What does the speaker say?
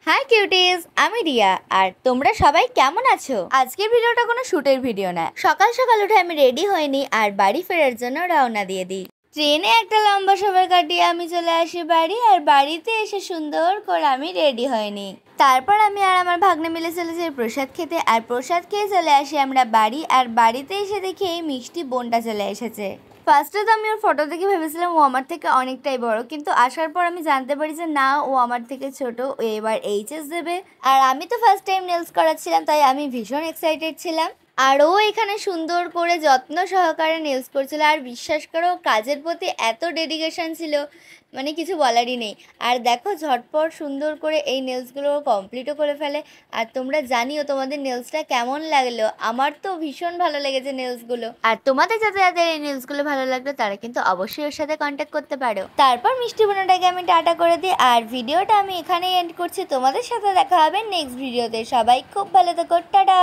High কিউটিজ, আমি রিয়া। আর তোমরা সবাই কেমন আছো? আজকের ভিডিওটা কোনো শুটের ভিডিও না। সকাল সকাল উঠে আমি রেডি হইনি আর বাড়ি ফেরার জন্য রওনা দিয়ে দিই। ট্রেনে একটা লম্বা সময় কাটিয়ে আমি চলে আসি বাড়ি, আর বাড়িতে এসে সুন্দর করে আমি রেডি হইনি। তারপর আমি আর আমার ভাগ্নে মিলে চলে যাই প্রসাদ খেতে, আর প্রসাদ খেয়ে চলে আসি আমরা বাড়ি। আর বাড়িতে এসে দেখি এই মিষ্টি বোনটা চলে এসেছে। ফার্স্টে তো আমি ওর ফটো দেখে ভেবেছিলাম ও আমার থেকে অনেকটাই বড়, কিন্তু আসার পর আমি জানতে পারি যে না, ও আমার থেকে ছোট। ও এবার এইচএস দেবে। আর আমি তো ফার্স্ট টাইম নেলস করাচ্ছিলাম, তাই আমি ভীষণ এক্সাইটেড ছিলাম। আর ও এখানে সুন্দর করে যত্ন সহকারে নেলস করছিল, আর বিশ্বাস করো কাজের প্রতি এত ডেডিকেশন ছিল, মানে কিছু বলারই নেই। আর দেখো ঝটপট সুন্দর করে এই নেলসগুলো কমপ্লিটও করে ফেলে। আর তোমরা জানিও তোমাদের নেলসটা কেমন লাগলো। আমার তো ভীষণ ভালো লেগেছে নেলসগুলো। আর তোমাদের যাদের যাদের এই নেলসগুলো ভালো লাগলো তারা কিন্তু অবশ্যই ওর সাথে কন্ট্যাক্ট করতে পারো। তারপর মিষ্টি বোনাটাকে আমি টাটা করে দিই, আর ভিডিওটা আমি এখানেই এন্ড করছি। তোমাদের সাথে দেখা হবে নেক্সট ভিডিওতে। সবাই খুব ভালো থেকো, টাটা।